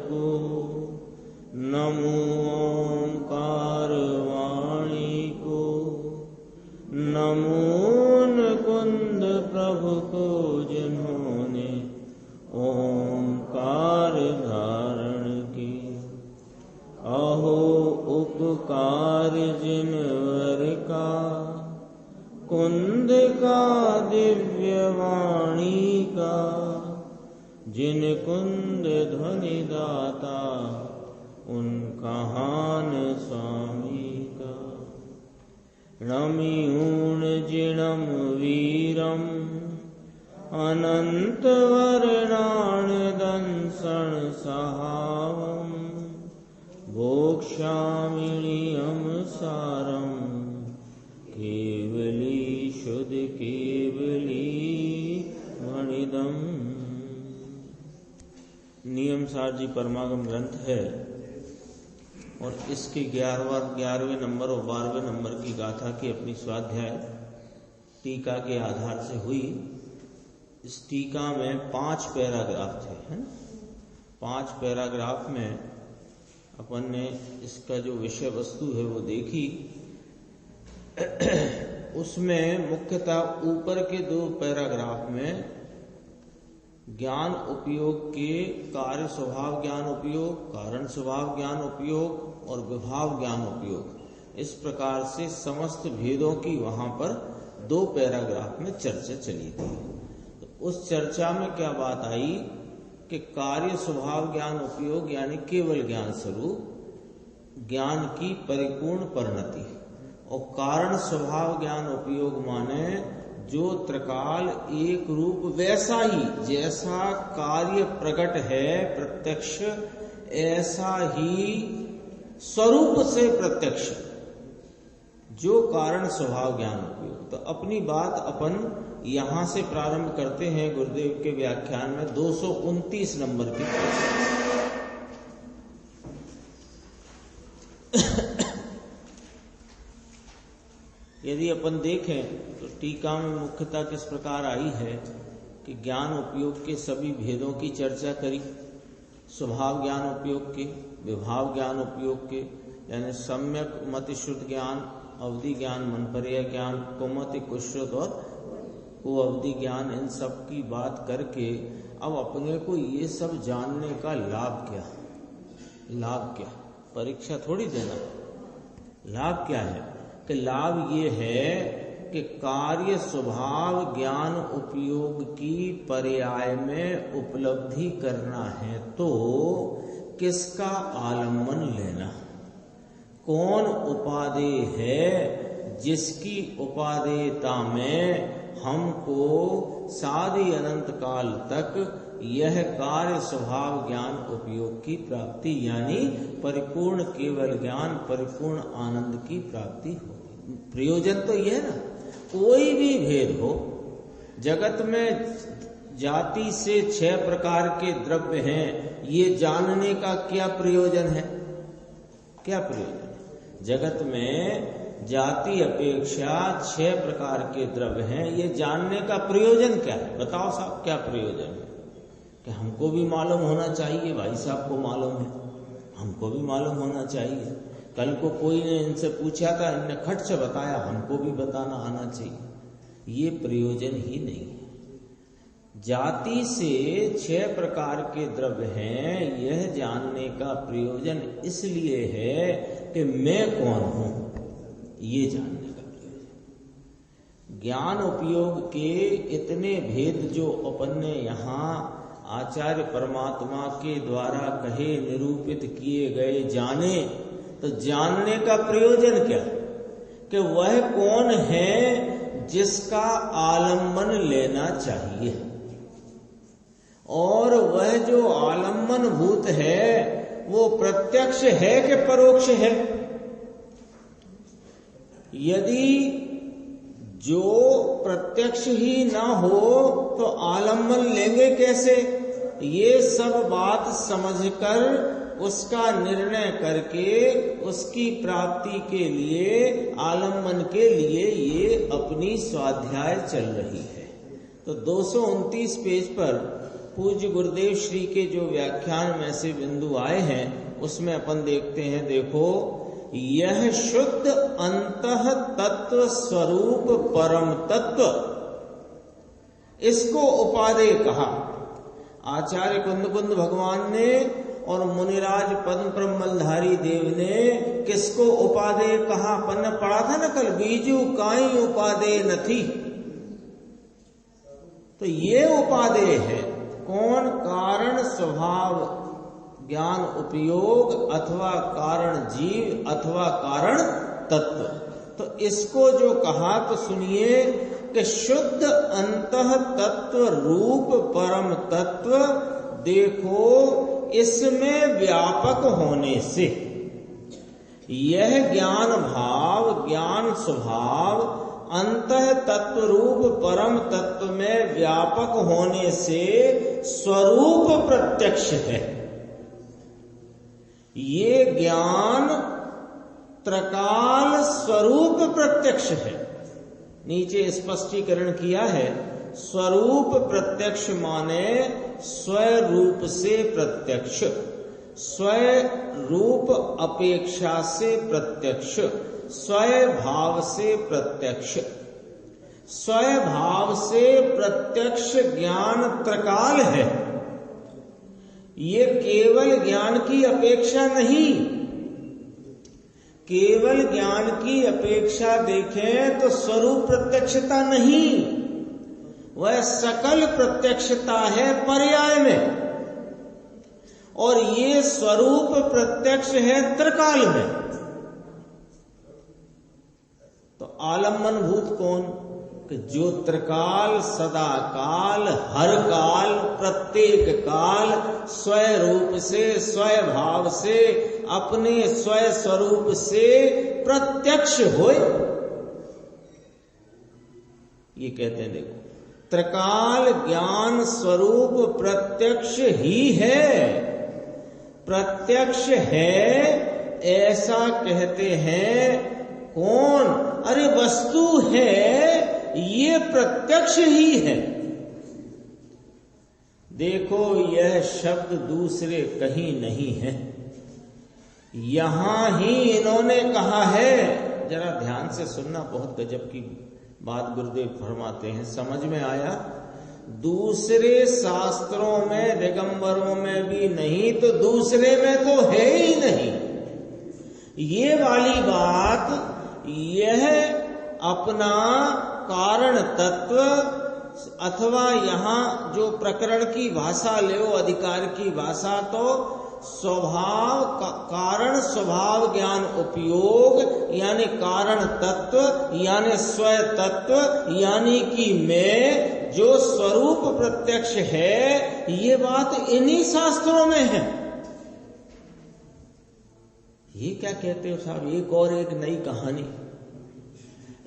को, नमो ओंकार वाणी को, नमो मुकुंद प्रभु को जिन्होंने ओंकार धारण की। अहो उपकार जिनवर का, कुंद का दिव्य वाणी का, जिन कुंद ध्वनि दाता उनका हान स्वामी का। रमियूण जिणम वीरम, अनंत वर्णाण दंसण सहावम, भोक्ष्यामिनियम सारम, केवली शुद्ध केवली मणिदम। नियम सार जी परमागम ग्रंथ है और इसके 11वें नंबर और 12वें नंबर की गाथा की अपनी स्वाध्याय टीका के आधार से हुई। इस टीका में 5 पैराग्राफ थे, है ना? 5 पैराग्राफ में अपन ने इसका जो विषय वस्तु है वो देखी। उसमें मुख्यतः ऊपर के 2 पैराग्राफ में ज्ञान उपयोग के कार्य स्वभाव ज्ञान उपयोग, कारण स्वभाव ज्ञान उपयोग और विभाव ज्ञान उपयोग, इस प्रकार से समस्त भेदों की वहां पर 2 पैराग्राफ में चर्चा चली थी। तो उस चर्चा में क्या बात आई कि कार्य स्वभाव ज्ञान उपयोग यानी केवल ज्ञान स्वरूप ज्ञान की परिपूर्ण परिणति, और कारण स्वभाव ज्ञान उपयोग माने जो त्रिकाल एक रूप वैसा ही जैसा कार्य प्रकट है प्रत्यक्ष, ऐसा ही स्वरूप से प्रत्यक्ष जो कारण स्वभाव ज्ञान उपयोग। तो अपनी बात अपन यहां से प्रारंभ करते हैं गुरुदेव के व्याख्यान में 229 नंबर की। यदि अपन देखें तो टीका में मुख्यतः किस प्रकार आई है कि ज्ञान उपयोग के सभी भेदों की चर्चा करी। स्वभाव ज्ञान उपयोग के, विभाव ज्ञान उपयोग के यानी सम्यक मति शुद्ध ज्ञान, अवधि ज्ञान, मनपर्य ज्ञान, कुमति कुश्रुत और कुअवधि ज्ञान, इन सब की बात करके अब अपने को ये सब जानने का लाभ क्या? लाभ क्या? परीक्षा थोड़ी देना। लाभ क्या है? कि लाभ ये है कि कार्य स्वभाव ज्ञान उपयोग की पर्याय में उपलब्धि करना है तो किसका आलम्बन लेना? कौन उपादेय है जिसकी उपादेयता में हमको सारी अनंत काल तक यह कार्य स्वभाव ज्ञान उपयोग की प्राप्ति यानी परिपूर्ण केवल ज्ञान, परिपूर्ण आनंद की प्राप्ति होगी। प्रयोजन तो यह है ना। कोई भी भेद हो, जगत में जाति से 6 प्रकार के द्रव्य हैं, ये जानने का क्या प्रयोजन है? क्या प्रयोजन है? जगत में जाति अपेक्षा 6 प्रकार के द्रव्य हैं, ये जानने का प्रयोजन क्या है? बताओ साहब, क्या प्रयोजन है? कि हमको भी मालूम होना चाहिए, भाई साहब को मालूम है, हमको भी मालूम होना चाहिए। कल को कोई ने इनसे पूछा था, इनने खट से बताया, हमको भी बताना आना चाहिए। ये प्रयोजन ही नहीं है। जाति से 6 प्रकार के द्रव्य हैं, यह जानने का प्रयोजन इसलिए है कि मैं कौन हूं, ये जानने का प्रयोजन। ज्ञान उपयोग के इतने भेद जो अपन ने यहाँ आचार्य परमात्मा के द्वारा कहे, निरूपित किए गए, जाने, तो जानने का प्रयोजन क्या? कि वह कौन है जिसका आलम्बन लेना चाहिए, और वह जो आलम्बन भूत है वो प्रत्यक्ष है कि परोक्ष है? यदि जो प्रत्यक्ष ही ना हो तो आलम्बन लेंगे कैसे? ये सब बात समझकर उसका निर्णय करके उसकी प्राप्ति के लिए, आलम्बन के लिए ये अपनी स्वाध्याय चल रही है। तो 229 पेज पर पूज्य गुरुदेव श्री के जो व्याख्यान में से बिंदु आए हैं उसमें अपन देखते हैं, देखो, यह शुद्ध अंतः तत्व स्वरूप परम तत्व, इसको उपादेय कहा। आचार्य कुंद भगवान ने और मुनिराज पद्म ब्रह्मलधारी देव ने किसको उपादेय कहा? अपन ने पढ़ा था ना कल, बीजू काई उपादेय नथी। तो ये उपादेय है कौन? कारण स्वभाव ज्ञान उपयोग अथवा कारण जीव अथवा कारण तत्व। तो इसको जो कहा तो सुनिए कि शुद्ध अंतः तत्व रूप परम तत्व, देखो इसमें व्यापक होने से यह ज्ञान भाव ज्ञान स्वभाव अंतः तत्व रूप परम तत्व में व्यापक होने से स्वरूप प्रत्यक्ष है। ये ज्ञान त्रकाल स्वरूप प्रत्यक्ष है। नीचे स्पष्टीकरण किया है, स्वरूप प्रत्यक्ष माने स्वरूप से प्रत्यक्ष, स्वरूप अपेक्षा से प्रत्यक्ष, स्वभाव से प्रत्यक्ष। स्वभाव से प्रत्यक्ष ज्ञान त्रकाल है। ये केवल ज्ञान की अपेक्षा नहीं, केवल ज्ञान की अपेक्षा देखें तो स्वरूप प्रत्यक्षता नहीं, वह सकल प्रत्यक्षता है पर्याय में, और ये स्वरूप प्रत्यक्ष है त्रिकाल में। तो आलम्बन भूत कौन? कि जो त्रिकाल सदा काल हर काल प्रत्येक काल स्वरूप से स्वभाव से अपने स्वय स्वरूप से प्रत्यक्ष होए, ये कहते हैं। देखो, त्रिकाल ज्ञान स्वरूप प्रत्यक्ष ही है, प्रत्यक्ष है ऐसा कहते हैं कौन? अरे वस्तु है, ये प्रत्यक्ष ही है। देखो, यह शब्द दूसरे कहीं नहीं है, यहां ही इन्होंने कहा है। जरा ध्यान से सुनना, बहुत गजब की बात गुरुदेव फरमाते हैं, समझ में आया? दूसरे शास्त्रों में दिगंबरों में भी नहीं तो दूसरे में तो है ही नहीं। ये वाली बात, यह अपना कारण तत्व अथवा यहाँ जो प्रकरण की भाषा ले, अधिकार की भाषा, तो स्वभाव कारण स्वभाव ज्ञान उपयोग यानी कारण तत्व यानी स्वय तत्व यानी कि मैं जो स्वरूप प्रत्यक्ष है, ये बात इन्हीं शास्त्रों में है। ये क्या कहते हो साहब? एक और एक नई कहानी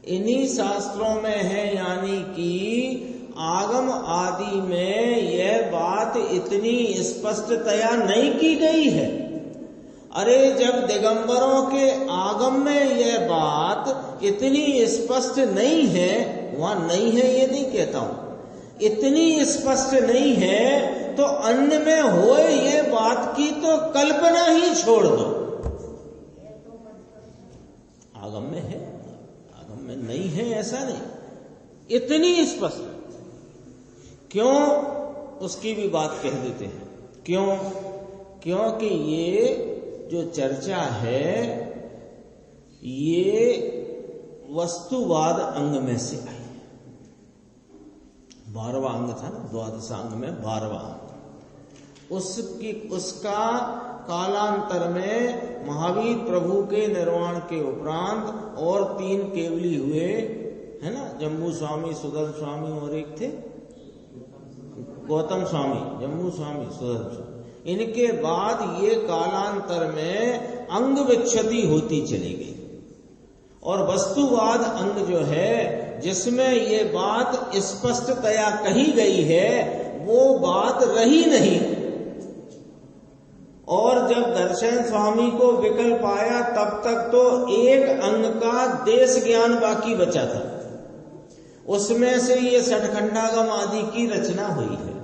इन्हीं शास्त्रों में है, यानी कि आगम आदि में यह बात इतनी स्पष्टतया नहीं की गई है। अरे जब दिगंबरों के आगम में यह बात इतनी स्पष्ट नहीं है, वहां नहीं है ये नहीं कहता हूं, इतनी स्पष्ट नहीं है, तो अन्य में होए ये बात की तो कल्पना ही छोड़ दो। आगम में है, आगम में नहीं है ऐसा नहीं, इतनी स्पष्ट। क्यों? उसकी भी बात कह देते हैं। क्यों? क्योंकि ये जो चर्चा है ये वस्तुवाद अंग में से आई है। 12वां अंग था ना, द्वादशांग में 12वां अंग, उसका कालांतर में महावीर प्रभु के निर्वाण के उपरांत और 3 केवली हुए, है ना, जम्बू स्वामी, सुदर्शन स्वामी और एक थे गौतम स्वामी, जम्बू स्वामी, सुदर्शन स्वामी। इनके बाद ये कालांतर में अंग विच्छति होती चली गई, और वस्तुवाद अंग जो है जिसमें ये बात स्पष्टतया कही गई है, वो बात रही नहीं। और जब दर्शन स्वामी को विकल्प आया तब तक तो एक अंग का देश ज्ञान बाकी बचा था, उसमें से ये सठखंडागम आदि की रचना हुई है।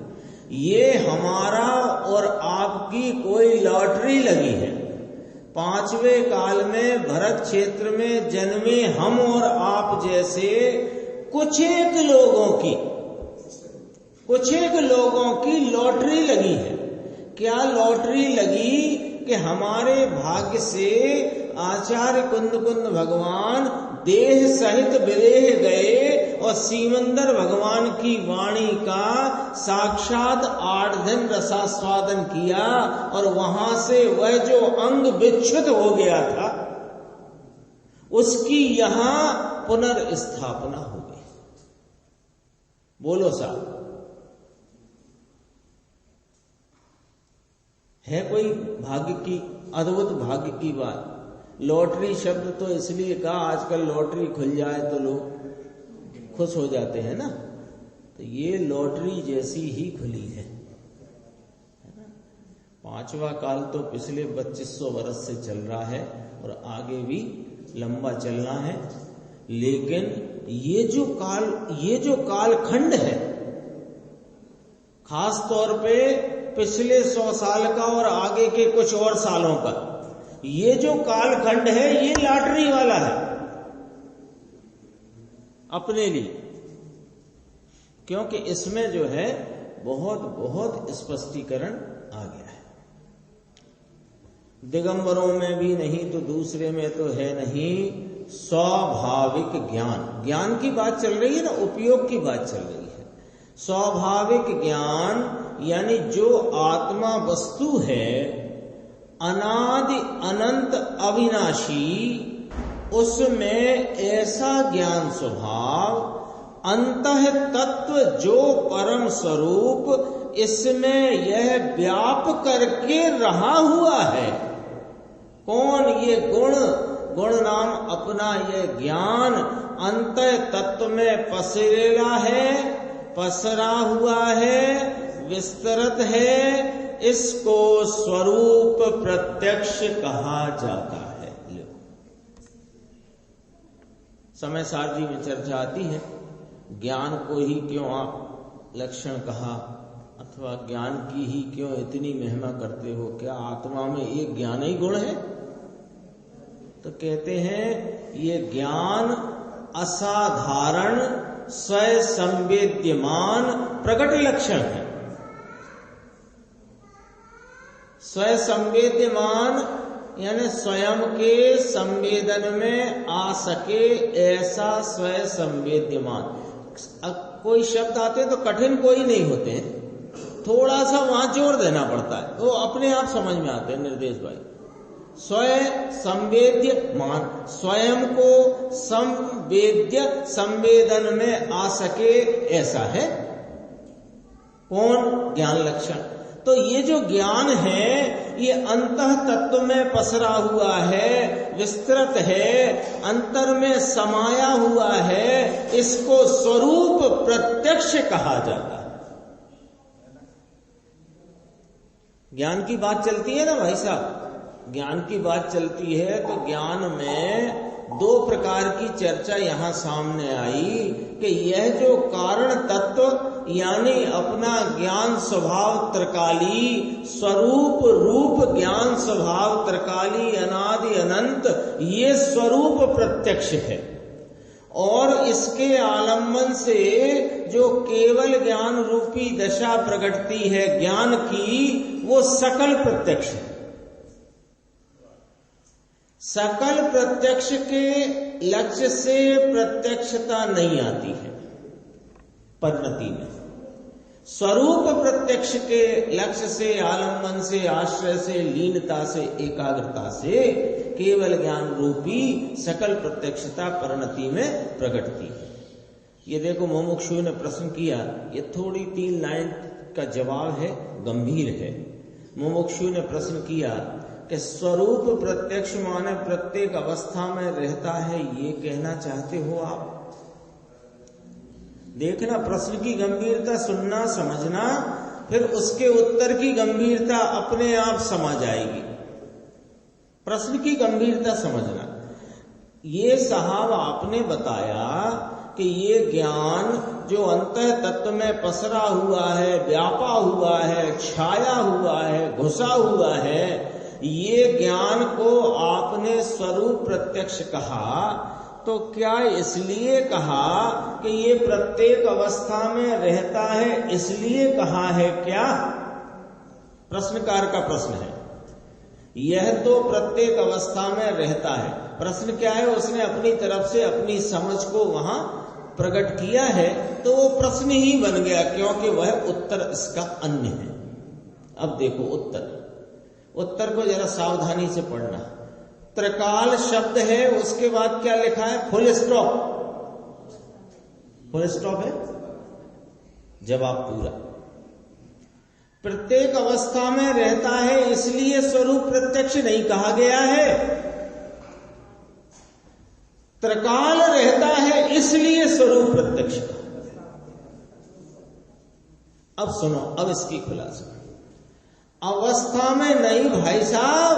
ये हमारा और आपकी कोई लॉटरी लगी है। 5वें काल में भरत क्षेत्र में जन्मे हम और आप जैसे कुछ एक लोगों की लॉटरी लगी है। क्या लॉटरी लगी कि हमारे भाग्य से आचार्य कुंद भगवान देह सहित विदेह गए और सीमंदर भगवान की वाणी का साक्षात 8 दिन रसास्वादन किया और वहां से वह जो अंग विच्छुत हो गया था उसकी यहां पुनर्स्थापना हो गई। बोलो साहब, है कोई भाग्य की, अद्भुत भाग्य की बात। लॉटरी शब्द तो इसलिए कहा, आजकल लॉटरी खुल जाए तो लोग खुश हो जाते हैं ना, तो ये लॉटरी जैसी ही खुली है ना। 5वां काल तो पिछले 2500 वर्ष से चल रहा है और आगे भी लंबा चलना है। लेकिन ये जो कालखंड है, खास तौर पे पिछले 100 साल का और आगे के कुछ और सालों का, ये जो कालखंड है ये लॉटरी वाला है अपने लिए, क्योंकि इसमें जो है बहुत स्पष्टीकरण आ गया है। दिगंबरों में भी नहीं तो दूसरे में तो है नहीं, स्वाभाविक ज्ञान की बात चल रही है ना, उपयोग की बात चल रही है। स्वाभाविक ज्ञान यानी जो आत्मा वस्तु है, अनादि अनंत अविनाशी, उसमें ऐसा ज्ञान स्वभाव, अंतः तत्व जो परम स्वरूप, इसमें यह व्याप करके रहा हुआ है। कौन? ये गुण नाम अपना यह ज्ञान अंतः तत्व में पसरेला है, पसरा हुआ है, विस्तृत है। इसको स्वरूप प्रत्यक्ष कहा जाता है। समय सारजी में चर्चा आती है, ज्ञान को ही क्यों आप लक्षण कहा, अथवा ज्ञान की ही क्यों इतनी महिमा करते हो? क्या आत्मा में एक ज्ञान ही गुण है? तो कहते हैं ये ज्ञान असाधारण स्वयं संवेद्यमान प्रकट लक्षण है। स्वयं संवेद्यमान यानी स्वयं के संवेदन में आ सके ऐसा स्वयं संवेद्यमान। कोई शब्द आते तो कठिन कोई नहीं होते हैं, थोड़ा सा वहां जोर देना पड़ता है, वो अपने आप समझ में आते हैं। निर्देश भाई, स्वयं संवेद्यमान, स्वयं को संवेदन में आ सके ऐसा है कौन? ज्ञान लक्षण। तो ये जो ज्ञान है ये अंतः तत्व में पसरा हुआ है, विस्तृत है, अंतर में समाया हुआ है। इसको स्वरूप प्रत्यक्ष कहा जाता है। ज्ञान की बात चलती है ना भाई साहब, ज्ञान की बात चलती है तो ज्ञान में 2 प्रकार की चर्चा यहां सामने आई कि यह जो कारण तत्व यानी अपना ज्ञान स्वभाव त्रिकाली, स्वरूप रूप ज्ञान स्वभाव त्रिकाली अनादि अनंत, ये स्वरूप प्रत्यक्ष है। और इसके आलम्बन से जो केवल ज्ञान रूपी दशा प्रकटती है ज्ञान की, वो सकल प्रत्यक्ष है। सकल प्रत्यक्ष के लक्ष्य से प्रत्यक्षता नहीं आती है परिणति में। स्वरूप प्रत्यक्ष के लक्ष्य से, आलम्बन से, आश्रय से, लीनता से, एकाग्रता से केवल ज्ञान रूपी सकल प्रत्यक्षता परिणति में प्रकटती है। ये देखो मुमुक्षु ने प्रश्न किया, ये थोड़ी 3 लाइन का जवाब है, गंभीर है। मुमुक्षु ने प्रश्न किया कि स्वरूप प्रत्यक्ष माने प्रत्येक अवस्था में रहता है, ये कहना चाहते हो आप? देखना प्रश्न की गंभीरता, सुनना, समझना, फिर उसके उत्तर की गंभीरता अपने आप समझ आएगी। प्रश्न की गंभीरता समझना। ये साहब आपने बताया कि ये ज्ञान जो अंतः तत्व में पसरा हुआ है, व्यापा हुआ है, छाया हुआ है, घुसा हुआ है, ये ज्ञान को आपने स्वरूप प्रत्यक्ष कहा, तो क्या इसलिए कहा कि ये प्रत्येक अवस्था में रहता है, इसलिए कहा है क्या? प्रश्नकार का प्रश्न है। यह तो प्रत्येक अवस्था में रहता है। प्रश्न क्या है? उसने अपनी तरफ से अपनी समझ को वहां प्रकट किया है, तो वो प्रश्न ही बन गया, क्योंकि वह उत्तर इसका अन्य है। अब देखो उत्तर को जरा सावधानी से पढ़ना। त्रिकाल शब्द है, उसके बाद क्या लिखा है? फुल स्टॉप है, जवाब पूरा। प्रत्येक अवस्था में रहता है, इसलिए स्वरूप प्रत्यक्ष नहीं कहा गया है। त्रिकाल रहता है, इसलिए स्वरूप प्रत्यक्ष कहा। अब सुनो, अब इसकी खुलासा। अवस्था में नहीं भाई साहब,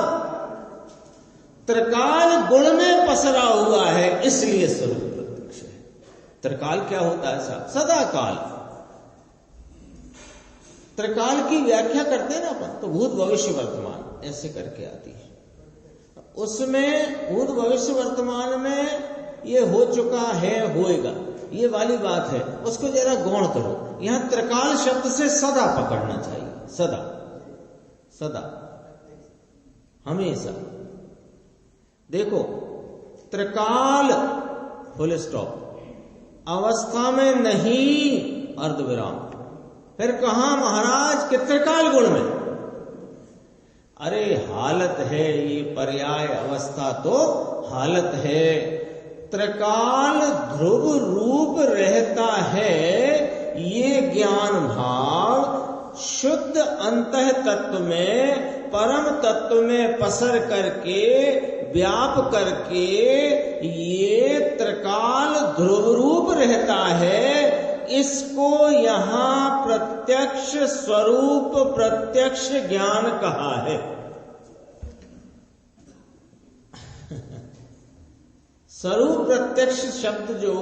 त्रिकाल गुण में पसरा हुआ है, इसलिए स्वरूप प्रत्यक्ष है। त्रिकाल क्या होता है साहब? सदा काल। त्रिकाल की व्याख्या करते हैं ना अपन, तो भूत भविष्य वर्तमान ऐसे करके आती है। उसमें भूत भविष्य वर्तमान में ये हो चुका है, होएगा, ये वाली बात है, उसको जरा गौण करो। यहां त्रिकाल शब्द से सदा पकड़ना चाहिए, सदा, हमेशा। देखो, त्रिकाल फुल स्टॉप, अवस्था में नहीं अर्धविराम। फिर कहा महाराज कि त्रिकाल गुण में? अरे हालत है, ये पर्याय अवस्था तो हालत है। त्रिकाल ध्रुव रूप रहता है, ये ज्ञान भाव शुद्ध अंतः तत्व में, परम तत्व में पसर करके, व्याप करके, ये त्रिकाल ध्रुव रूप रहता है। इसको यहां प्रत्यक्ष स्वरूप प्रत्यक्ष ज्ञान कहा है। स्वरूप प्रत्यक्ष शब्द जो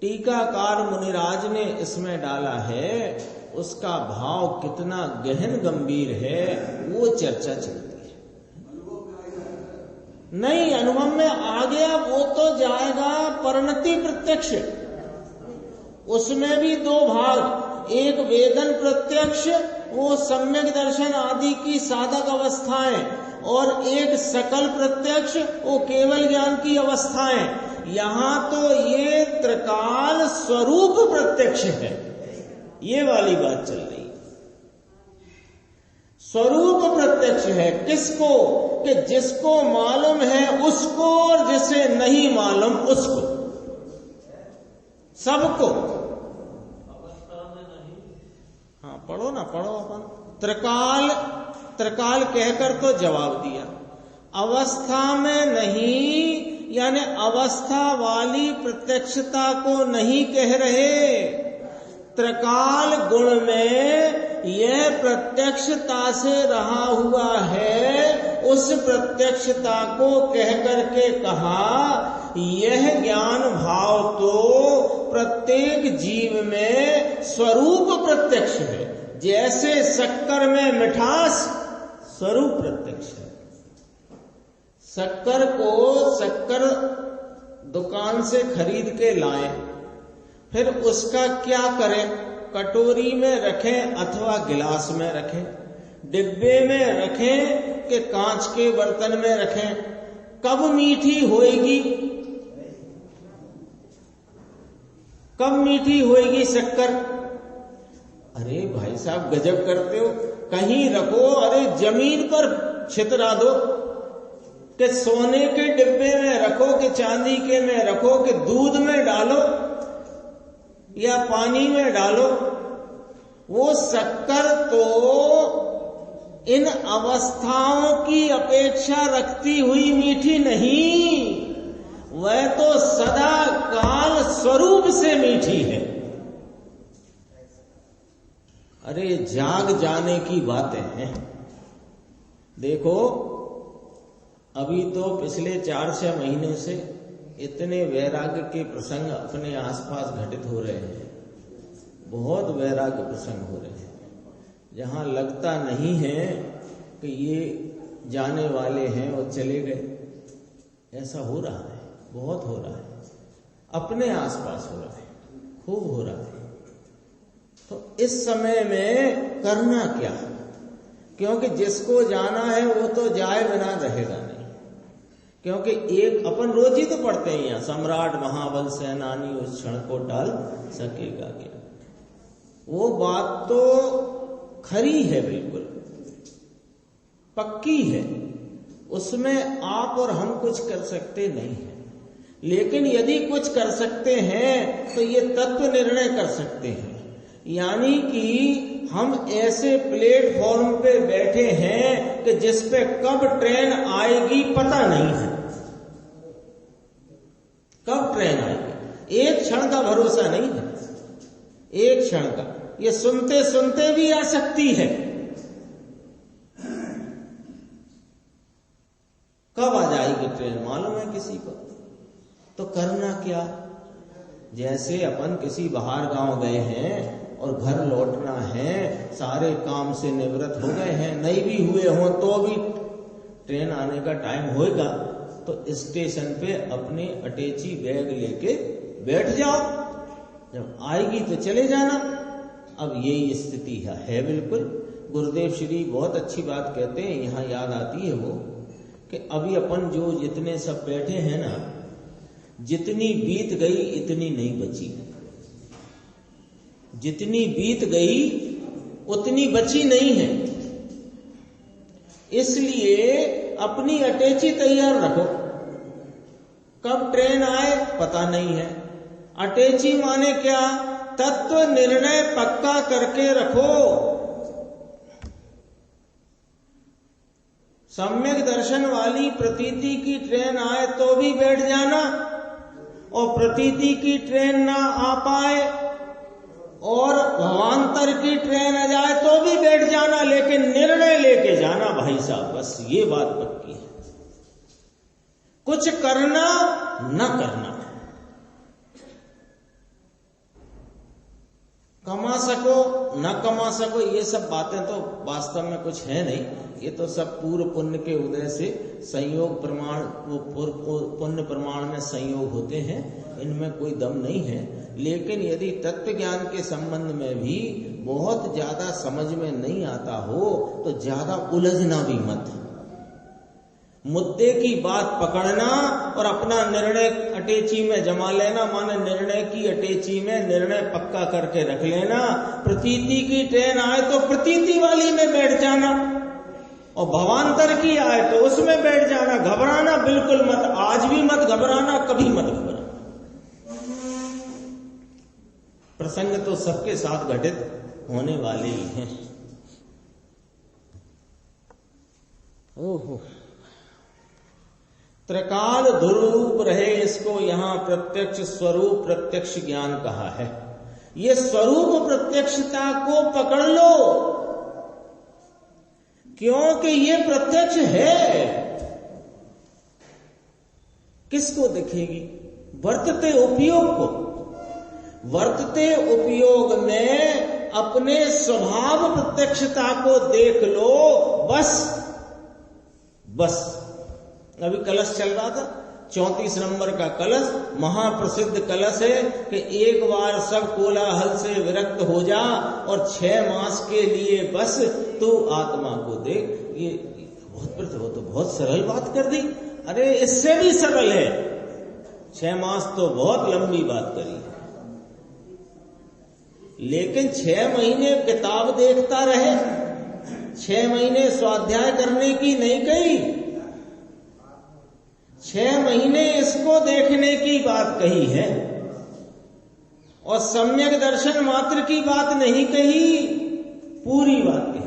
टीकाकार मुनिराज ने इसमें डाला है, उसका भाव कितना गहन गंभीर है, वो चर्चा चलती है। नहीं, अनुभव में आ गया वो तो जाएगा परिणति प्रत्यक्ष। उसमें भी दो भाग, एक वेदन प्रत्यक्ष, वो सम्यक दर्शन आदि की साधक अवस्थाएं, और एक सकल प्रत्यक्ष, वो केवल ज्ञान की अवस्थाएं। यहां तो ये त्रिकाल स्वरूप प्रत्यक्ष है, ये वाली बात चल रही है। स्वरूप प्रत्यक्ष है किसको? कि जिसको मालूम है उसको, और जिसे नहीं मालूम उसको, सबको। हाँ, पढ़ो ना, पढ़ो अपन। त्रिकाल कहकर तो जवाब दिया। अवस्था में नहीं, यानी अवस्था वाली प्रत्यक्षता को नहीं कह रहे। त्रिकाल गुण में यह प्रत्यक्षता से रहा हुआ है, उस प्रत्यक्षता को कह करके कहा, यह ज्ञान भाव तो प्रत्येक जीव में स्वरूप प्रत्यक्ष है। जैसे शक्कर में मिठास स्वरूप प्रत्यक्ष है। शक्कर दुकान से खरीद के लाएं, फिर उसका क्या करें? कटोरी में रखें अथवा गिलास में रखें, डिब्बे में रखें कि कांच के बर्तन में रखें। कब मीठी होएगी? कब मीठी होएगी शक्कर? अरे भाई साहब गजब करते हो, कहीं रखो, अरे जमीन पर छितरा दो, कि सोने के डिब्बे में रखो, कि चांदी के में रखो, कि दूध में डालो या पानी में डालो, वो शक्कर तो इन अवस्थाओं की अपेक्षा रखती हुई मीठी नहीं, वह तो सदा काल स्वरूप से मीठी है। अरे जाग जाने की बातें हैं। देखो, अभी तो पिछले 4-6 महीने से इतने वैराग्य के प्रसंग अपने आसपास घटित हो रहे हैं, बहुत वैराग्य प्रसंग हो रहे हैं, जहां लगता नहीं है कि ये जाने वाले हैं और चले गए। ऐसा हो रहा है, बहुत हो रहा है, अपने आसपास हो रहा है, खूब हो रहा है। तो इस समय में करना क्या? क्योंकि जिसको जाना है वो तो जाए बिना रहेगा नहीं। क्योंकि एक अपन रोज ही तो पढ़ते हैं यहाँ, सम्राट महाबल सेनानी उस क्षण को टाल सकेगा क्या। वो बात तो खरी है, बिल्कुल पक्की है, उसमें आप और हम कुछ कर सकते नहीं हैं। लेकिन यदि कुछ कर सकते हैं तो ये तत्व निर्णय कर सकते हैं। यानी कि हम ऐसे प्लेटफॉर्म पे बैठे हैं कि जिस पे कब ट्रेन आएगी पता नहीं है, कब ट्रेन आएगी एक क्षण का भरोसा नहीं है, एक क्षण का। ये सुनते सुनते भी आ सकती है, कब आ जाएगी ट्रेन मालूम है किसी को। तो करना क्या? जैसे अपन किसी बाहर गांव गए हैं और घर लौटना है, सारे काम से निवृत्त हो गए हैं, नहीं भी हुए हों तो भी ट्रेन आने का टाइम होएगा, तो स्टेशन पे अपने अटैची बैग लेके बैठ जाओ, जब आएगी तो चले जाना। अब यही स्थिति है बिल्कुल। गुरुदेव श्री बहुत अच्छी बात कहते हैं, यहाँ याद आती है वो कि अभी अपन जो जितने सब बैठे हैं ना, जितनी बीत गई इतनी नहीं बची, जितनी बीत गई उतनी बची नहीं है। इसलिए अपनी अटैची तैयार रखो, कब ट्रेन आए पता नहीं है। अटैची माने क्या? तत्व निर्णय पक्का करके रखो। सम्यक दर्शन वाली प्रतीति की ट्रेन आए तो भी बैठ जाना, और प्रतीति की ट्रेन ना आ पाए और भवांतर की ट्रेन आ जाए तो भी बैठ जाना, लेकिन निर्णय लेके जाना भाई साहब, बस ये बात पक्की है। कुछ करना न करना, कमा सको न कमा सको, ये सब बातें तो वास्तव में कुछ है नहीं। ये तो सब पूर्व पुण्य के उदय से संयोग प्रमाण, वो पुण्य प्रमाण में संयोग होते हैं, इनमें कोई दम नहीं है। लेकिन यदि तत्व ज्ञान के संबंध में भी बहुत ज्यादा समझ में नहीं आता हो तो ज्यादा उलझना भी मत। मुद्दे की बात पकड़ना और अपना निर्णय अटैची में जमा लेना, माने निर्णय की अटैची में निर्णय पक्का करके रख लेना। प्रतीति की ट्रेन आए तो प्रतीति वाली में बैठ जाना, और भवांतर की आए तो उसमें बैठ जाना। घबराना बिल्कुल मत, आज भी मत घबराना, कभी मत घबराना। प्रसंग तो सबके साथ घटित होने वाले ही हैं। ओहो, त्रिकाल ध्रुव रहे, इसको यहां प्रत्यक्ष स्वरूप प्रत्यक्ष ज्ञान कहा है। ये स्वरूप प्रत्यक्षता को पकड़ लो, क्योंकि ये प्रत्यक्ष है। किसको दिखेगी? वर्तते उपयोग को। वर्तते उपयोग में अपने स्वभाव प्रत्यक्षता को देख लो, बस। अभी कलश चल रहा था, 34 नंबर का कलश, महाप्रसिद्ध कलश है कि एक बार सब कोलाहल से विरक्त हो जा और 6 मास के लिए बस तू आत्मा को देख। ये बहुत सरल बात कर दी। अरे इससे भी सरल है, 6 मास तो बहुत लंबी बात करी है, लेकिन 6 महीने किताब देखता रहे, 6 महीने स्वाध्याय करने की नहीं कही, 6 महीने इसको देखने की बात कही है, और सम्यक दर्शन मात्र की बात नहीं कही, पूरी बात कही।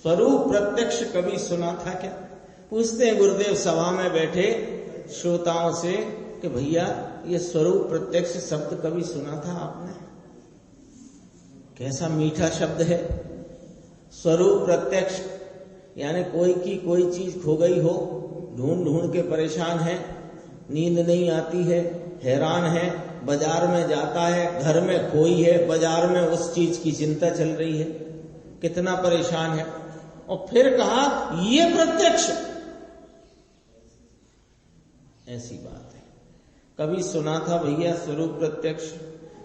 स्वरूप प्रत्यक्ष कभी सुना था क्या? पूछते हैं गुरुदेव सभा में बैठे श्रोताओं से कि भैया ये स्वरूप प्रत्यक्ष शब्द कभी सुना था आपने? कैसा मीठा शब्द है स्वरूप प्रत्यक्ष। यानी कोई की कोई चीज खो गई हो, ढूंढ ढूंढ के परेशान है, नींद नहीं आती है, हैरान है, बाजार में जाता है, घर में खोई है, बाजार में उस चीज की चिंता चल रही है, कितना परेशान है। और फिर कहा ये प्रत्यक्ष, ऐसी बात है। कभी सुना था भैया स्वरूप प्रत्यक्ष,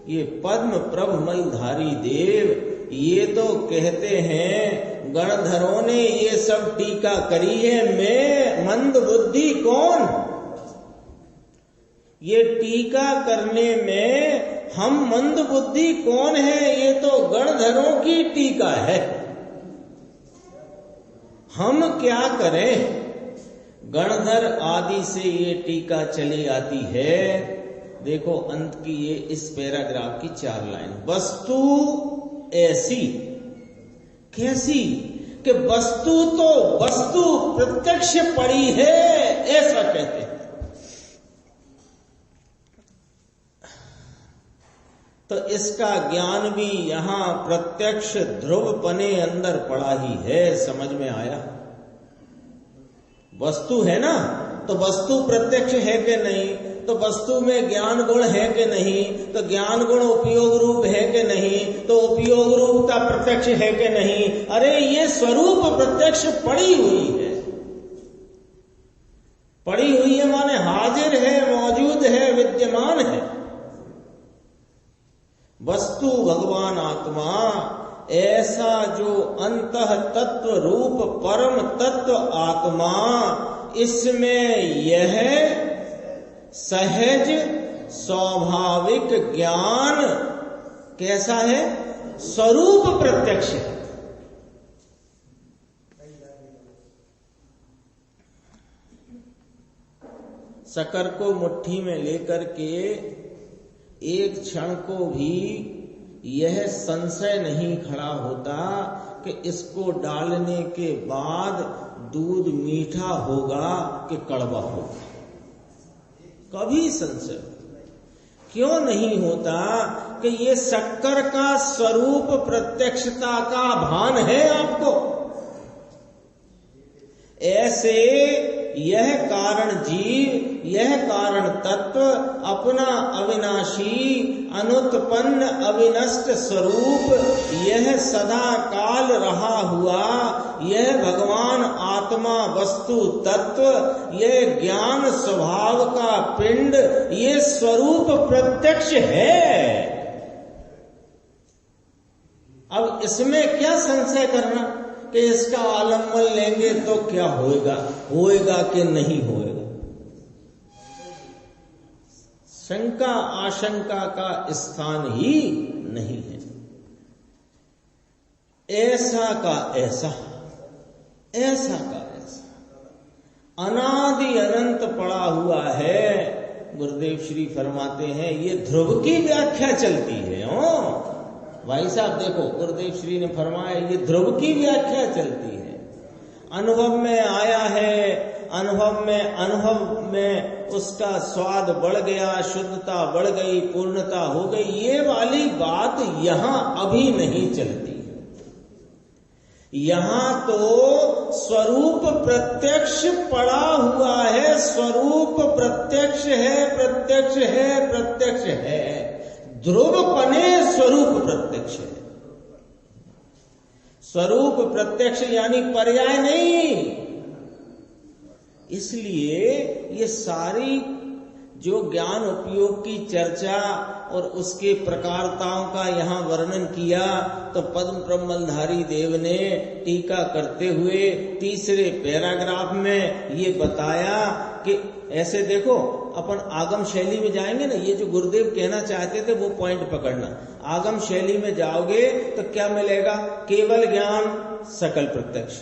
ये पद्म प्रभ मलधारी देव ये तो कहते हैं गणधरों ने ये सब टीका करी है, मैं मंद बुद्धि कौन। ये टीका करने में हम मंद बुद्धि कौन है, ये तो गणधरों की टीका है, हम क्या करें। गणधर आदि से ये टीका चली आती है। देखो अंत की ये इस पैराग्राफ की 4 लाइन, वस्तु ऐसी कैसी कि वस्तु तो वस्तु प्रत्यक्ष पड़ी है, ऐसा कहते हैं। तो इसका ज्ञान भी यहां प्रत्यक्ष ध्रुव पने अंदर पड़ा ही है, समझ में आया। वस्तु है ना, तो वस्तु प्रत्यक्ष है कि नहीं, तो वस्तु में ज्ञान गुण है कि नहीं, तो ज्ञान गुण उपयोग रूप है कि नहीं, तो उपयोग रूपता प्रत्यक्ष है कि नहीं। अरे ये स्वरूप प्रत्यक्ष पड़ी हुई है, पड़ी हुई है माने हाजिर है, मौजूद है, विद्यमान है। वस्तु भगवान आत्मा ऐसा जो अंतः तत्व रूप परम तत्व आत्मा, इसमें यह सहज स्वाभाविक ज्ञान कैसा है, स्वरूप प्रत्यक्ष है। शकर को मुट्ठी में लेकर के एक क्षण को भी यह संशय नहीं खड़ा होता कि इसको डालने के बाद दूध मीठा होगा कि कड़वा होगा, कभी संशय क्यों नहीं होता कि ये शक्कर का स्वरूप प्रत्यक्षता का भान है आपको। ऐसे यह कारण जीव, यह कारण तत्व अपना अविनाशी अनुत्पन्न अविनष्ट स्वरूप, यह सदा काल रहा हुआ, यह भगवान आत्मा वस्तु तत्व, यह ज्ञान स्वभाव का पिंड, ये स्वरूप प्रत्यक्ष है। अब इसमें क्या संशय करना कि इसका आलम्बन लेंगे तो क्या होएगा, होएगा कि नहीं होएगा। शंका आशंका का स्थान ही नहीं है। ऐसा का ऐसा, ऐसा का ऐसा अनादि अनंत पड़ा हुआ है। गुरुदेव श्री फरमाते हैं ये ध्रुव की व्याख्या चलती है। भाई साहब देखो, गुरुदेव श्री ने फरमाया ये ध्रुव की व्याख्या चलती है। अनुभव में आया है, अनुभव में उसका स्वाद बढ़ गया, शुद्धता बढ़ गई, पूर्णता हो गई, ये वाली बात यहां अभी नहीं चलती। यहां तो स्वरूप प्रत्यक्ष पड़ा हुआ है, स्वरूप प्रत्यक्ष है, प्रत्यक्ष है, प्रत्यक्ष है। ध्रुव पने स्वरूप प्रत्यक्ष है। स्वरूप प्रत्यक्ष यानी पर्याय नहीं। इसलिए ये सारी जो ज्ञान उपयोग की चर्चा और उसके प्रकारताओं का यहाँ वर्णन किया, तो पद्म प्रमलधारी देव ने टीका करते हुए तीसरे पैराग्राफ में ये बताया कि ऐसे देखो, अपन आगम शैली में जाएंगे ना, ये जो गुरुदेव कहना चाहते थे वो पॉइंट पकड़ना। आगम शैली में जाओगे तो क्या मिलेगा, केवल ज्ञान सकल प्रत्यक्ष,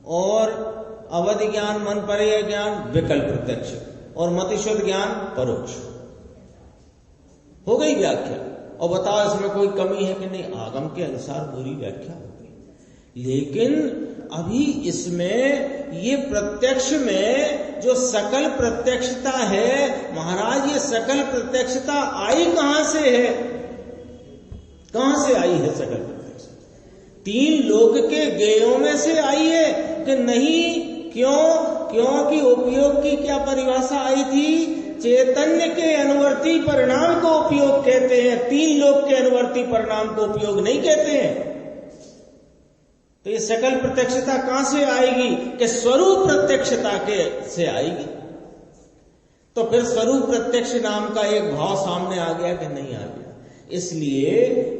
और अवधि ज्ञान मन पर्याय ज्ञान विकल्प प्रत्यक्ष, और मतिशुद्ध ज्ञान परोक्ष। हो गई व्याख्या। और बताओ इसमें कोई कमी है कि नहीं, आगम के अनुसार पूरी व्याख्या हो गई। लेकिन अभी इसमें ये प्रत्यक्ष में जो सकल प्रत्यक्षता है, महाराज ये सकल प्रत्यक्षता आई कहां से है, कहां से आई है सकल प्रत्यक्षता? तीन लोक के गेयों में से आई है कि नहीं? क्यों? क्योंकि उपयोग की क्या परिभाषा आई थी? चैतन्य के अनुवर्ती परिणाम को उपयोग कहते हैं, तीन लोक के अनुवर्ती परिणाम को उपयोग नहीं कहते हैं। तो ये सकल प्रत्यक्षता कहां से आएगी? कि स्वरूप प्रत्यक्षता के से आएगी। तो फिर स्वरूप प्रत्यक्ष नाम का एक भाव सामने आ गया कि नहीं आ गया? इसलिए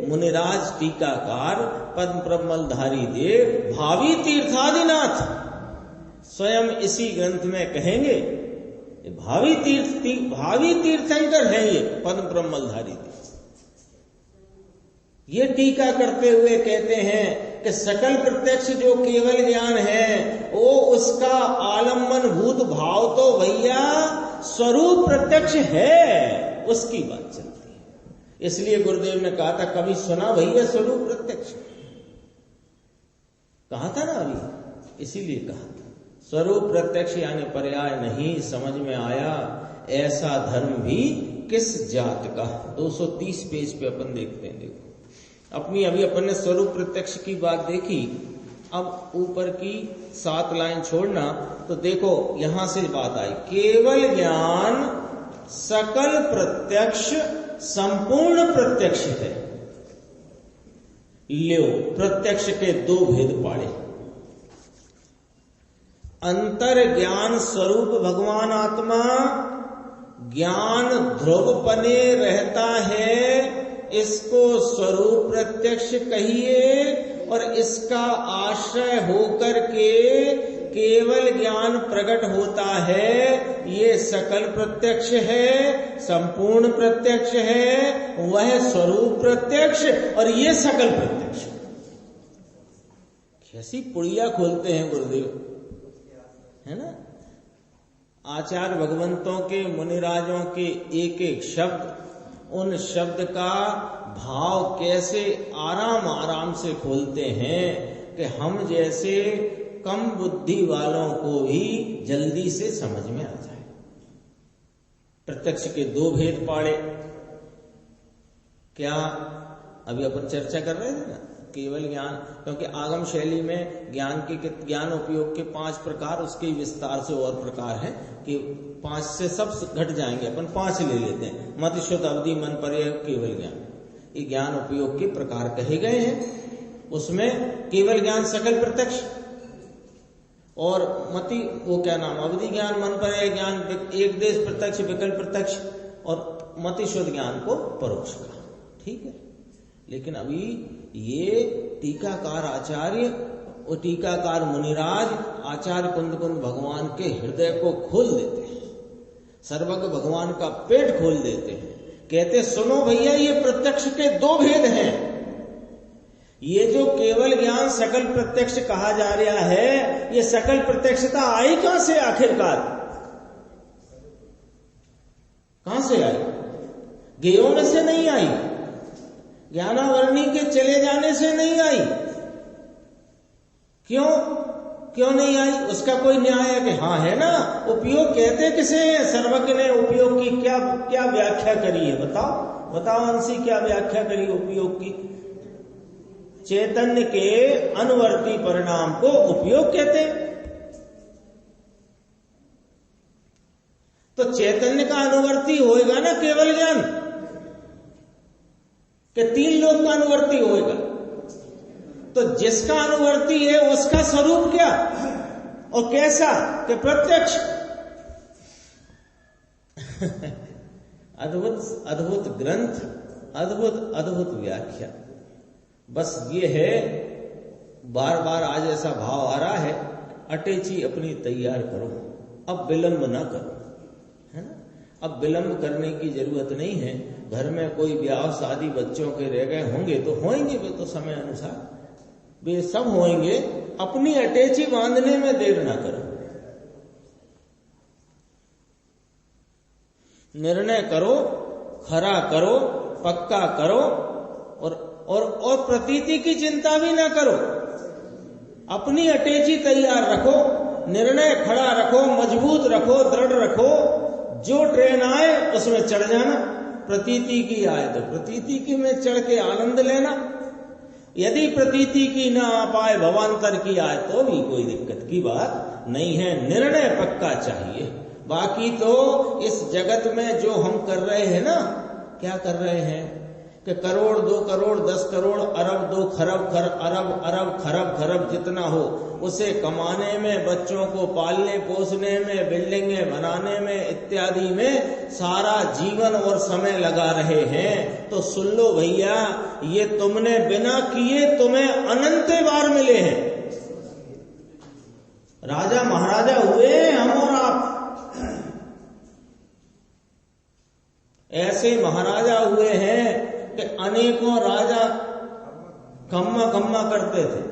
मुनिराज टीकाकार पद्म प्रमलधारी देव भावी तीर्थादिनाथ स्वयं इसी ग्रंथ में कहेंगे, भावी तीर्थंकर हैं ये पद्म प्रमलधारी देव। ये टीका करते हुए कहते हैं कि सकल प्रत्यक्ष जो केवल ज्ञान है वो उसका आलम्बन भूत भाव तो भैया स्वरूप प्रत्यक्ष है, उसकी बात चलती है। इसलिए गुरुदेव ने कहा था, कभी सुना भैया स्वरूप प्रत्यक्ष? कहा था ना अभी, इसीलिए कहा था स्वरूप प्रत्यक्ष यानी पर्याय नहीं समझ में आया, ऐसा धर्म भी किस जात का। 230 पेज पे अपन देखते हैं। देखो अपनी अभी अपन ने स्वरूप प्रत्यक्ष की बात देखी, अब ऊपर की 7 लाइन छोड़ना तो देखो यहां से बात आई, केवल ज्ञान सकल प्रत्यक्ष संपूर्ण प्रत्यक्ष है। ल्यो प्रत्यक्ष के 2 भेद पाड़े। अंतर ज्ञान स्वरूप भगवान आत्मा ज्ञान ध्रुव पने रहता है, इसको स्वरूप प्रत्यक्ष कहिए, और इसका आश्रय होकर के केवल ज्ञान प्रकट होता है, ये सकल प्रत्यक्ष है, संपूर्ण प्रत्यक्ष है, वह स्वरूप प्रत्यक्ष और ये सकल प्रत्यक्ष। कैसी पुड़िया खोलते हैं गुरुदेव, है ना? आचार्य भगवंतों के मुनिराजों के एक एक शब्द, उन शब्द का भाव कैसे आराम आराम से खोलते हैं कि हम जैसे कम बुद्धि वालों को भी जल्दी से समझ में आ जाए। प्रत्यक्ष के 2 भेद पाड़े। क्या अभी अपन चर्चा कर रहे थे ना, केवल ज्ञान, क्योंकि आगम शैली में ज्ञान उपयोग के 5 प्रकार, उसके विस्तार से और प्रकार हैं कि 5 से सब घट जाएंगे, अपन 5 ले लेते हैं। मति शुद्ध अवधि मन पर्याय केवल ज्ञान, ये ज्ञान उपयोग के प्रकार कहे गए हैं। उसमें केवल ज्ञान सकल प्रत्यक्ष, और मति वो क्या नाम, अवधि ज्ञान, मन पर्याय ज्ञान, एक देश प्रत्यक्ष, विकल्प प्रत्यक्ष, और मति शुद्ध ज्ञान को परोक्ष का। ठीक है, लेकिन अभी ये टीकाकार आचार्य और टीकाकार मुनिराज आचार्य कुंद भगवान के हृदय को खोल देते हैं, सर्वज्ञ भगवान का पेट खोल देते हैं। कहते सुनो भैया, ये प्रत्यक्ष के 2 भेद हैं। ये जो केवल ज्ञान सकल प्रत्यक्ष कहा जा रहा है, ये सकल प्रत्यक्षता आई कहां से आखिरकार? कहां से आई? गेयों में से नहीं आई, ज्ञानावरणी के चले जाने से नहीं आई। क्यों नहीं आई? उसका कोई न्याय है कि हाँ है ना? उपयोग कहते किसे हैं? सर्वज्ञ ने उपयोग की क्या व्याख्या करी है? बताओ अंशी, क्या व्याख्या करी उपयोग की? चैतन्य के अनुवर्ती परिणाम को उपयोग कहते हैं। तो चैतन्य का अनुवर्ती होएगा ना केवल ज्ञान, कि 3 लोक का अनुवर्ती होएगा। तो जिसका अनुवर्ती है उसका स्वरूप क्या और कैसा? कि प्रत्यक्ष। अद्भुत ग्रंथ, अद्भुत व्याख्या। बस ये है, बार बार आज ऐसा भाव आ रहा है, अटैची अपनी तैयार करो, अब विलंब ना करो, है ना? अब विलंब करने की जरूरत नहीं है। घर में कोई ब्याह शादी बच्चों के रह गए होंगे तो होंगे, वे तो समय अनुसार वे सब होंगे। अपनी अटैची बांधने में देर ना करो, निर्णय करो, खरा करो, पक्का करो, और प्रतीति की चिंता भी ना करो। अपनी अटैची तैयार रखो, निर्णय खड़ा रखो, मजबूत रखो, दृढ़ रखो। जो ट्रेन आए उसमें चढ़ जाना, प्रतीति की आए तो प्रतीति की में चढ़ के आनंद लेना, यदि प्रतीति की ना आ पाए, भवांतर की आए तो भी कोई दिक्कत की बात नहीं है, निर्णय पक्का चाहिए। बाकी तो इस जगत में जो हम कर रहे हैं ना, क्या कर रहे हैं कि करोड़ 2 करोड़ 10 करोड़ अरब 2 खरब अरब अरब खरब खरब जितना हो उसे कमाने में, बच्चों को पालने पोसने में, बिल्डिंगें बनाने में इत्यादि में सारा जीवन और समय लगा रहे हैं। तो सुन लो भैया, ये तुमने बिना किए तुम्हें अनंत बार मिले हैं। राजा महाराजा हुए हम और आप, ऐसे महाराजा हुए हैं कि अनेकों राजा कम्मा कम्मा करते थे।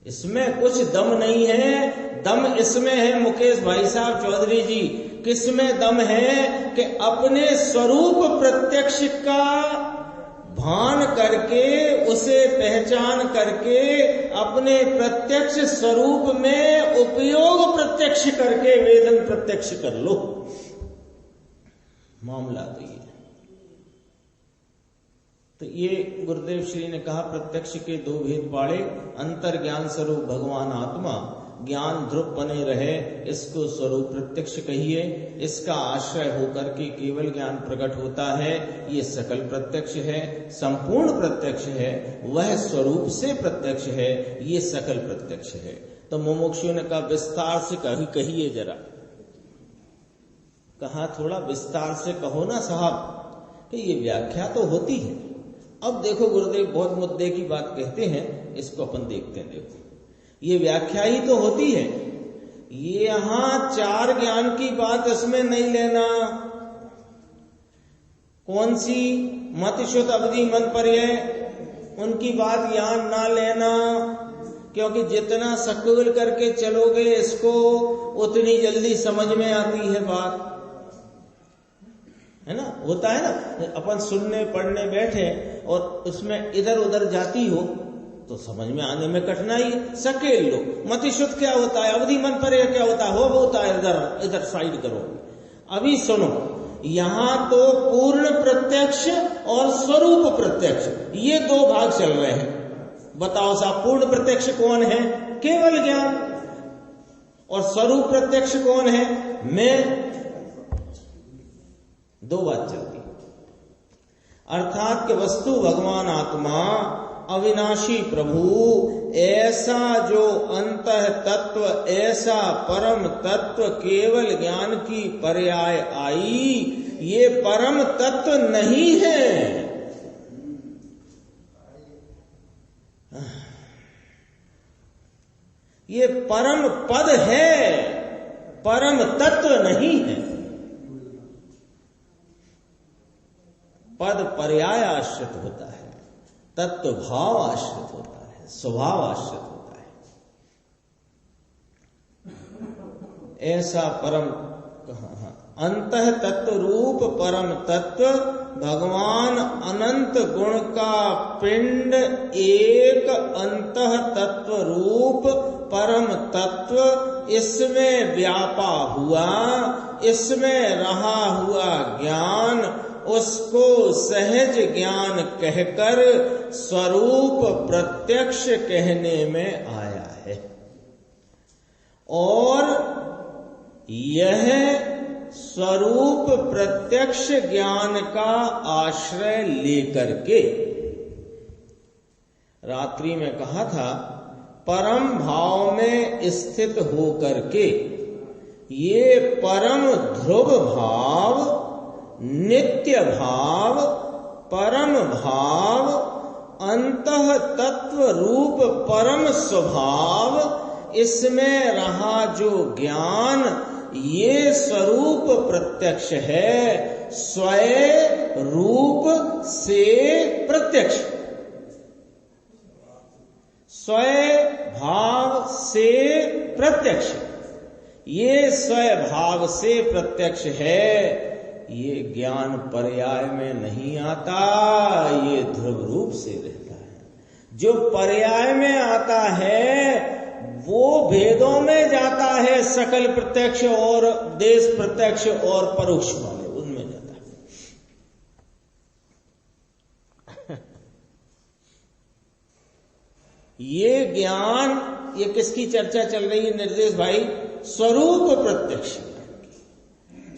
इसमें कुछ दम नहीं है। दम इसमें है मुकेश भाई साहब चौधरी जी, किसमें दम है कि अपने स्वरूप प्रत्यक्ष का भान करके, उसे पहचान करके, अपने प्रत्यक्ष स्वरूप में उपयोग प्रत्यक्ष करके वेदन प्रत्यक्ष कर लो। मामला तो ये। तो ये गुरुदेव श्री ने कहा प्रत्यक्ष के 2 भेद पाड़े, अंतर ज्ञान स्वरूप भगवान आत्मा, ज्ञान ध्रुव बने रहे, इसको स्वरूप प्रत्यक्ष कहिए। इसका आश्रय होकर के केवल ज्ञान प्रकट होता है, ये सकल प्रत्यक्ष है, संपूर्ण प्रत्यक्ष है, वह स्वरूप से प्रत्यक्ष है, ये सकल प्रत्यक्ष है। तो मुमुक्षु ने कहा विस्तार से कहिए जरा। कहा थोड़ा विस्तार से कहो ना साहब, कि ये व्याख्या तो होती है। अब देखो गुरुदेव बहुत मुद्दे की बात कहते हैं, इसको अपन देखते हैं। देखो ये व्याख्या ही तो होती है, ये यहां 4 ज्ञान की बात इसमें नहीं लेना। कौन सी? मत शुद्ध अवधि मन पर्याय, उनकी बात यहां ना लेना, क्योंकि जितना सकुल करके चलोगे इसको उतनी जल्दी समझ में आती है बात, है ना। होता है ना, अपन सुनने पढ़ने बैठे और उसमें इधर उधर जाती हो तो समझ में आने में कठिनाई। सकेल लो, मति शुद्ध क्या होता है, अवधि मन पर्याय क्या होता है, हो होता है, इधर इधर साइड करो। अभी सुनो, यहां तो पूर्ण प्रत्यक्ष और स्वरूप प्रत्यक्ष, ये 2 भाग चल रहे हैं। बताओ साहब, पूर्ण प्रत्यक्ष कौन है? केवल ज्ञान। और स्वरूप प्रत्यक्ष कौन है? मैं। 2 बात चलती, अर्थात कि वस्तु भगवान आत्मा, अविनाशी प्रभु, ऐसा जो अंतः तत्व, ऐसा परम तत्व केवल ज्ञान की पर्याय आई, ये परम तत्व नहीं है। ये परम पद है, परम तत्व नहीं है। पद पर्याय आश्रित होता है, तत्व भाव आश्रित होता है, स्वभाव आश्रित होता है। ऐसा परम कहा, अंतः तत्व रूप परम तत्व भगवान अनंत गुण का पिंड, एक अंतः तत्व रूप परम तत्व, इसमें व्यापा हुआ, इसमें रहा हुआ ज्ञान, उसको सहज ज्ञान कहकर स्वरूप प्रत्यक्ष कहने में आया है। और यह स्वरूप प्रत्यक्ष ज्ञान का आश्रय लेकर के, रात्रि में कहा था, परम भाव में स्थित होकर के ये परम ध्रुव भाव, नित्य भाव, परम भाव, अंतः तत्व रूप परम स्वभाव, इसमें रहा जो ज्ञान, ये स्वरूप प्रत्यक्ष है, स्वयं रूप से प्रत्यक्ष, स्वयं भाव से प्रत्यक्ष। ये स्वयं भाव से प्रत्यक्ष है, ये ज्ञान पर्याय में नहीं आता, ये ध्रुव रूप से रहता है। जो पर्याय में आता है वो भेदों में जाता है, सकल प्रत्यक्ष और देश प्रत्यक्ष और परोक्ष वाले, उनमें जाता है। ये ज्ञान, ये किसकी चर्चा चल रही है निर्देश भाई? स्वरूप प्रत्यक्ष।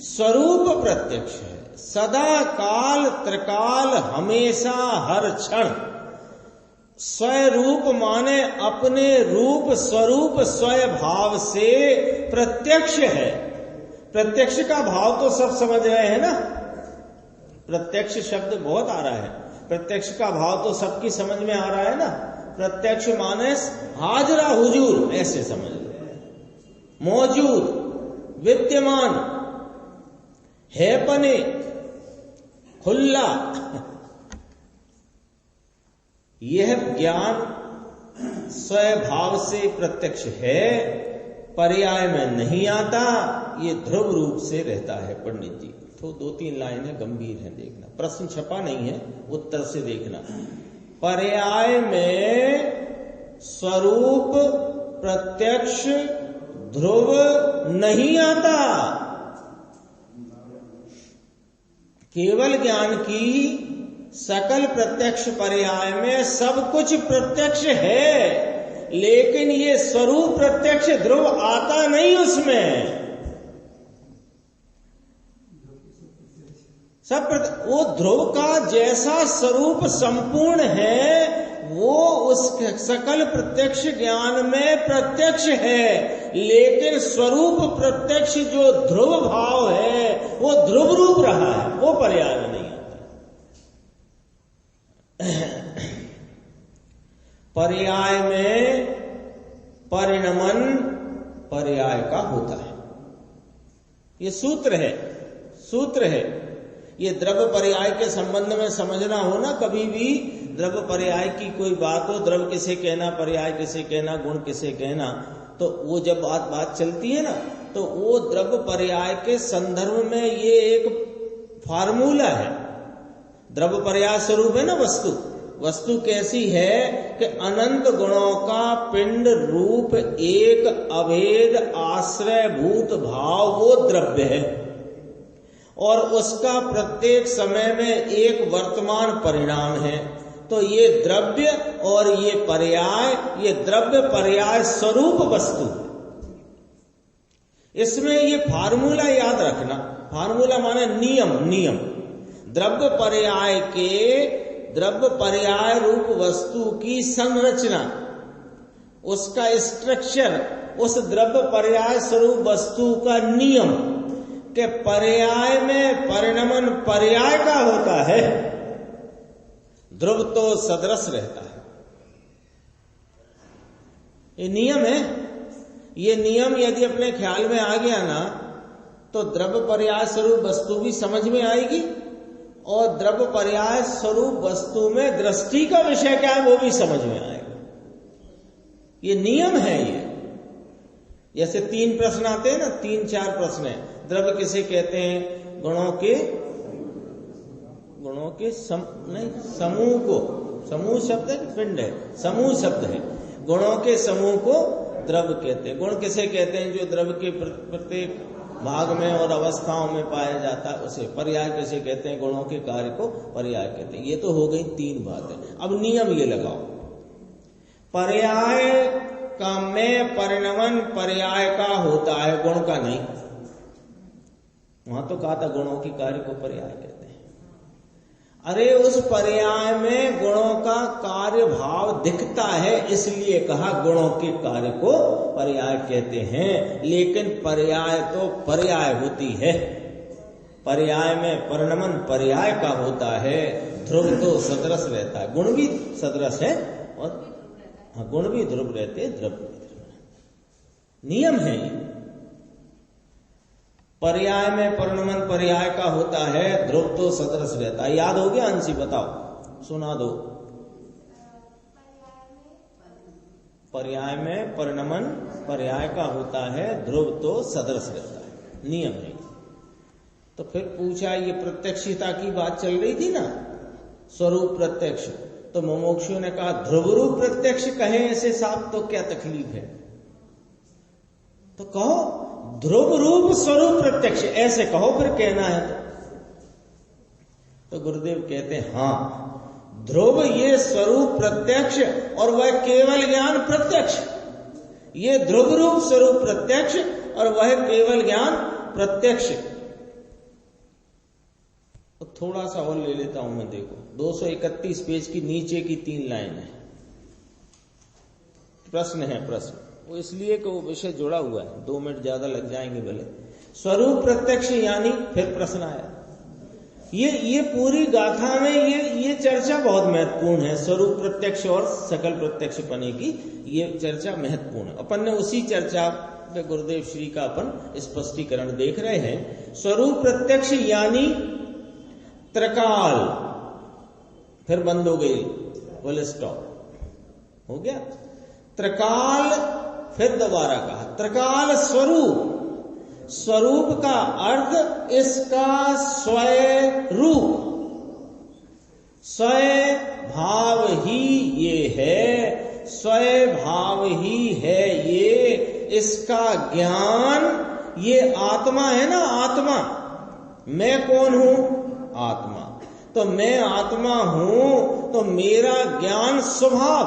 स्वरूप प्रत्यक्ष है, सदा काल त्रिकाल हमेशा हर क्षण। स्वरूप माने अपने रूप स्वरूप स्वभाव से प्रत्यक्ष है। प्रत्यक्ष का भाव तो सब समझ रहे हैं ना। प्रत्यक्ष शब्द बहुत आ रहा है, प्रत्यक्ष का भाव तो सबकी समझ में आ रहा है ना। प्रत्यक्ष माने हाजरा हुजूर, ऐसे समझ लो, मौजूद, विद्यमान, है पने, खुल्ला। यह ज्ञान स्वभाव से प्रत्यक्ष है, पर्याय में नहीं आता, ये ध्रुव रूप से रहता है। पंडित जी तो 2-3 लाइनें गंभीर हैं, देखना, प्रश्न छपा नहीं है, उत्तर से देखना। पर्याय में स्वरूप प्रत्यक्ष ध्रुव नहीं आता। केवल ज्ञान की सकल प्रत्यक्ष पर्याय में सब कुछ प्रत्यक्ष है, लेकिन ये स्वरूप प्रत्यक्ष ध्रुव आता नहीं उसमें। सब वो ध्रुव का जैसा स्वरूप संपूर्ण है, वो उस सकल प्रत्यक्ष ज्ञान में प्रत्यक्ष है, लेकिन स्वरूप प्रत्यक्ष जो ध्रुव भाव है वो ध्रुव रूप रहा है, वो पर्याय में नहीं आता। पर्याय में परिणमन पर्याय का होता है, ये सूत्र है, सूत्र है। ये द्रव्य पर्याय के संबंध में समझना हो ना, कभी भी द्रव्य पर्याय की कोई बात हो, द्रव्य किसे कहना, पर्याय किसे कहना, गुण किसे कहना, तो वो जब बात चलती है ना, तो वो द्रव्य पर्याय के संदर्भ में ये एक फार्मूला है। द्रव्य पर्याय स्वरूप है ना वस्तु, वस्तु कैसी है कि अनंत गुणों का पिंड रूप एक अभेद आश्रयभूत भाव वो द्रव्य है, और उसका प्रत्येक समय में एक वर्तमान परिणाम है। तो ये द्रव्य और ये पर्याय, ये द्रव्य पर्याय स्वरूप वस्तु। इसमें ये फार्मूला याद रखना, फार्मूला माने नियम, नियम। द्रव्य पर्याय के द्रव्य पर्याय रूप वस्तु की संरचना, उसका स्ट्रक्चर, उस द्रव्य पर्याय स्वरूप वस्तु का नियम के पर्याय में परिणमन पर्याय का होता है, ध्रुव तो सदृश रहता है। ये नियम है। ये नियम यदि अपने ख्याल में आ गया ना, तो द्रव्य पर्याय स्वरूप वस्तु भी समझ में आएगी, और द्रव्य पर्याय स्वरूप वस्तु में दृष्टि का विषय क्या है वो भी समझ में आएगा। ये नियम है। ये जैसे 3 प्रश्न आते हैं ना, 3-4 प्रश्न है। द्रव्य किसे कहते हैं? गुणों के समूह को, समूह शब्द है, पिंड है, समूह शब्द है, गुणों के समूह को द्रव्य कहते हैं। गुण किसे कहते हैं? जो द्रव्य के प्रत्येक भाग में और अवस्थाओं में पाया जाता है उसे। पर्याय किसे कहते हैं? गुणों के कार्य को पर्याय कहते हैं। ये तो हो गई 3 बातें। अब नियम ये लगाओ, पर्याय का में परिणमन पर्याय का होता है, गुण का नहीं। वहां तो कहा था गुणों के कार्य को पर्याय कहते हैं। अरे उस पर्याय में गुणों का कार्य भाव दिखता है, इसलिए कहा गुणों के कार्य को पर्याय कहते हैं। लेकिन पर्याय तो पर्याय होती है, पर्याय में परिणमन पर्याय का होता है। ध्रुव तो सदृश रहता है, गुण भी सदृश है, और हाँ, गुण भी ध्रुव रहते, द्रव्य भी ध्रुव। नियम है। पर्याय में परिणमन पर्याय का होता है, ध्रुव तो सदृश रहता है। याद हो गया अंशी? बताओ, सुना दो। पर्याय में परिणमन पर्याय का होता है, ध्रुव तो सदृश रहता है, नियम है। तो फिर पूछा, ये प्रत्यक्षिता की बात चल रही थी ना, स्वरूप प्रत्यक्ष, तो मुमुक्षु ने कहा ध्रुव रूप प्रत्यक्ष कहें ऐसे साफ, तो क्या तकलीफ है? तो कहो ध्रुव रूप स्वरूप प्रत्यक्ष, ऐसे कहो, फिर कहना है तो गुरुदेव कहते हैं हाँ, ध्रुव ये स्वरूप प्रत्यक्ष और वह केवल ज्ञान प्रत्यक्ष। ये ध्रुव रूप स्वरूप प्रत्यक्ष और वह केवल ज्ञान प्रत्यक्ष। तो थोड़ा सा और ले लेता हूं मैं, देखो 231 पेज की नीचे की 3 लाइन है। प्रश्न है, प्रश्न वो इसलिए कि वो विषय जुड़ा हुआ है, 2 मिनट ज्यादा लग जाएंगे भले। स्वरूप प्रत्यक्ष यानी, फिर प्रश्न आया, ये पूरी गाथा में ये चर्चा बहुत महत्वपूर्ण है। स्वरूप प्रत्यक्ष और सकल प्रत्यक्ष पने की ये चर्चा महत्वपूर्ण है। अपन ने उसी चर्चा पे गुरुदेव श्री का अपन स्पष्टीकरण देख रहे हैं। स्वरूप प्रत्यक्ष यानी त्रिकाल, फिर बंद हो गई, फुल स्टॉप हो गया। त्रिकाल, फिर दोबारा कहा त्रिकाल स्वरूप। स्वरूप का अर्थ इसका स्वरूप, स्वभाव ही ये है, स्वभाव ही है ये। इसका ज्ञान, ये आत्मा है ना, आत्मा, मैं कौन हूं? आत्मा। तो मैं आत्मा हूं, तो मेरा ज्ञान स्वभाव,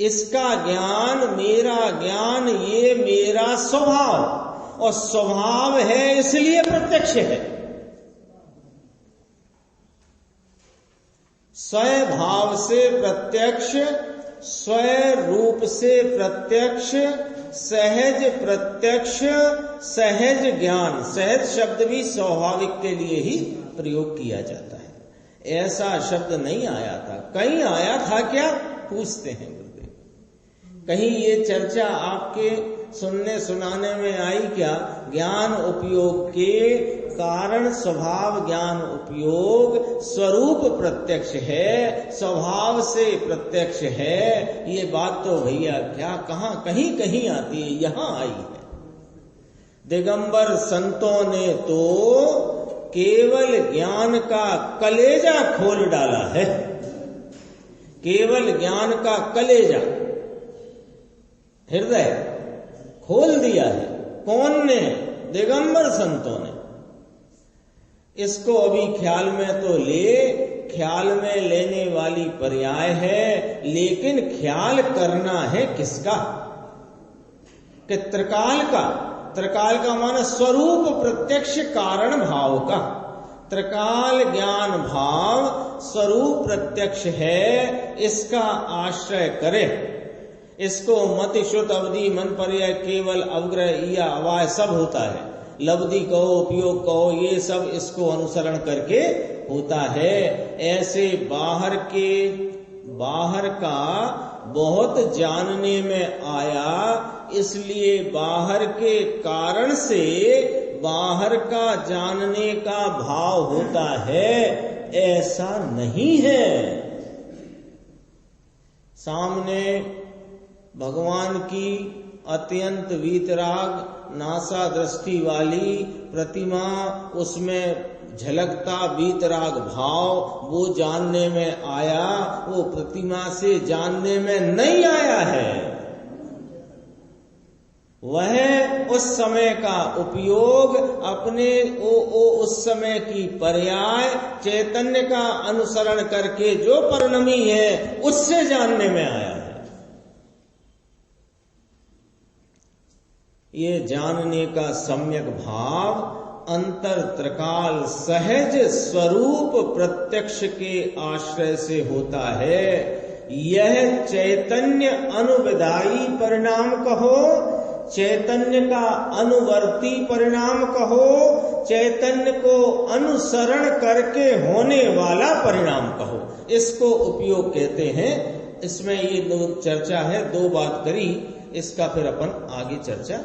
इसका ज्ञान, मेरा ज्ञान, ये मेरा स्वभाव, और स्वभाव है इसलिए प्रत्यक्ष है। स्वभाव से प्रत्यक्ष, स्वरूप से प्रत्यक्ष, सहज प्रत्यक्ष, सहज ज्ञान। सहज शब्द भी स्वाभाविक के लिए ही प्रयोग किया जाता है, ऐसा शब्द नहीं आया था। कहीं आया था क्या, पूछते हैं गुरुदेव। कहीं ये चर्चा आपके सुनने सुनाने में आई क्या? ज्ञान उपयोग के कारण स्वभाव ज्ञान उपयोग स्वरूप प्रत्यक्ष है, स्वभाव से प्रत्यक्ष है। ये बात तो भैया क्या कहां, कहीं कहीं आती है, यहां आई है। दिगंबर संतों ने तो केवल ज्ञान का कलेजा खोल डाला है, केवल ज्ञान का कलेजा, हृदय खोल दिया है। कौन ने? दिगंबर संतों ने। इसको अभी ख्याल में तो ले, ख्याल में लेने वाली पर्याय है, लेकिन ख्याल करना है किसका? कि त्रिकाल का। त्रिकाल का माना स्वरूप प्रत्यक्ष कारण भाव का। त्रिकाल ज्ञान भाव स्वरूप प्रत्यक्ष है, इसका आश्रय करे। इसको मति श्रुत अवधि मन पर्याय केवल अवग्रह या अवाय सब होता है। लब्धि कहो उपयोग कहो, ये सब इसको अनुसरण करके होता है। ऐसे बाहर का बहुत जानने में आया, इसलिए बाहर के कारण से बाहर का जानने का भाव होता है, ऐसा नहीं है। सामने भगवान की अत्यंत वीतराग नासा दृष्टि वाली प्रतिमा, उसमें झलकता वीतराग भाव वो जानने में आया, वो प्रतिमा से जानने में नहीं आया है। वह उस समय का उपयोग अपने उस समय की पर्याय चैतन्य का अनुसरण करके जो परिणमी है, उससे जानने में आया है। ये जानने का सम्यक भाव अंतर त्रिकाल सहज स्वरूप प्रत्यक्ष के आश्रय से होता है। यह चैतन्य अनुविदायी परिणाम कहो, चैतन्य का अनुवर्ती परिणाम कहो, चैतन्य को अनुसरण करके होने वाला परिणाम कहो, इसको उपयोग कहते हैं। इसमें ये दो चर्चा है, 2 बात करी, इसका फिर अपन आगे चर्चा